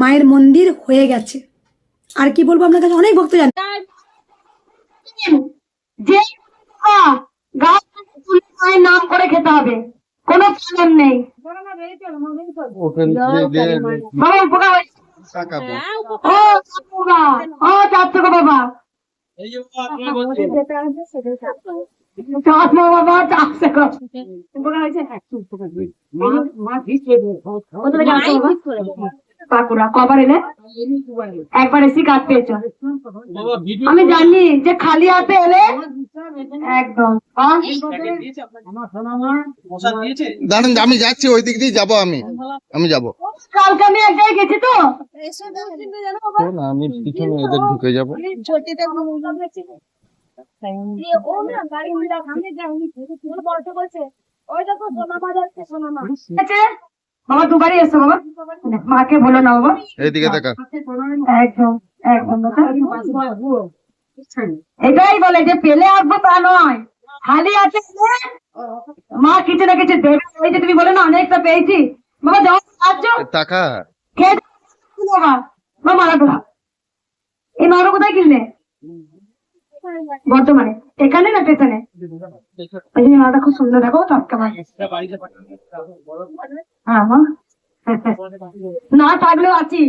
মায়ের মন্দির হয়ে গেছে। আর কি বলবো, আপনার কাছে অনেক ভক্ত জানেন যে মায়ের নাম করে খেতে হবে, কোনো কারণ নেই। বাবা পাকুড়া কবার এলে একবার এসি কাজ পেয়েছ, আমি জানি যে খালি হাতে এলে একদম। দাঁড়ান, আমি যাচ্ছি, ওই দিক দিয়ে যাবো। আমি যাবো। কালকে আমি এক জায়গায় গেছি তো, আমি পিছনে এদের ঢুকে যাবো। বাবা দুবারই এসো বাবা, মাকে বলো না বাবা। এইদিকে দেখা। একদম একদম এটাই বলে যে পেলে আসবো তা নয়, খালি আছে মা কিছু না কিছু দেবে। এই যে তুমি বলে না অনেকটা পেয়েছি বাবা, যাও টাকা খেয়ে বাবা। মা মালাগুলা, এই মালা কোথায় কিনলে? বর্তমানে এখানে না পেছনে? ওই যে মালাটা খুব সুন্দর, দেখো টাটকা মাছ। হ্যাঁ মা, না থাকলেও আছি।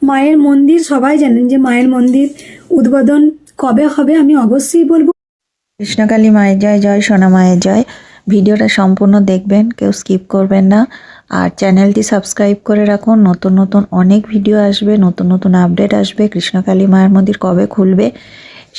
মায়ের মন্দির সবাই জানেন যে মায়ের মন্দির উদ্বোধন কবে হবে আমি অবশ্যই বলবো। কৃষ্ণকালী মায়ের জয়, জয় সোনা মায়ের জয়। ভিডিওটা সম্পূর্ণ দেখবেন, কেউ স্কিপ করবেন না। আর চ্যানেলটি সাবস্ক্রাইব করে রাখুন, নতুন নতুন অনেক ভিডিও আসবে, নতুন নতুন আপডেট আসবে। কৃষ্ণকালী মায়ের মন্দির কবে খুলবে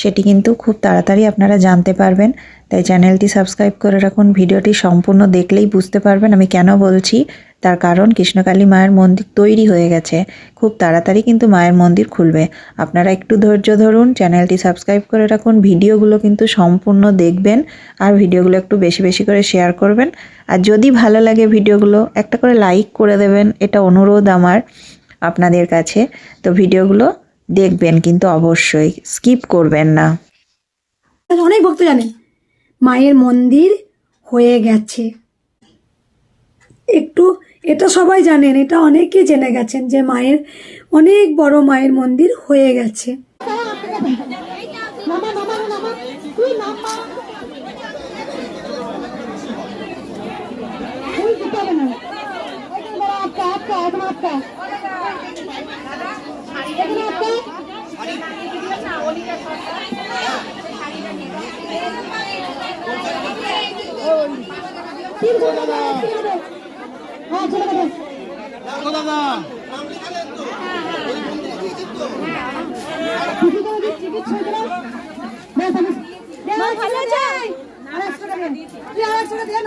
সেটি কিন্তু খুব তাড়াতাড়ি আপনারা জানতে পারবেন। তাই চ্যানেলটি সাবস্ক্রাইব করে রাখুন। ভিডিওটি সম্পূর্ণ দেখলেই বুঝতে পারবেন আমি কেন বলছি। তার কারণ কৃষ্ণকালী মায়ের মন্দির তৈরি হয়ে গেছে, খুব তাড়াতাড়ি কিন্তু মায়ের মন্দির খুলবে। আপনারা একটু ধৈর্য ধরুন, চ্যানেলটি সাবস্ক্রাইব করে রাখুন, ভিডিওগুলো কিন্তু সম্পূর্ণ দেখবেন। আর ভিডিওগুলো একটু বেশি বেশি করে শেয়ার করবেন। আর যদি ভালো লাগে ভিডিওগুলো একটা করে লাইক করে দেবেন, এটা অনুরোধ আমার আপনাদের কাছে। তো ভিডিওগুলো দেখবেন কিন্তু অবশ্যই স্কিপ করবেন না। অনেক ভক্ত জানেন মায়ের মন্দির হয়ে গেছে, একটু এটা সবাই জানেন, এটা অনেকে জেনে গেছেন যে মায়ের অনেক বড় মায়ের মন্দির হয়ে গেছে।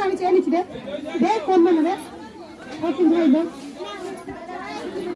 আমি চেয়ে নিচ্ছি রে, কম মানে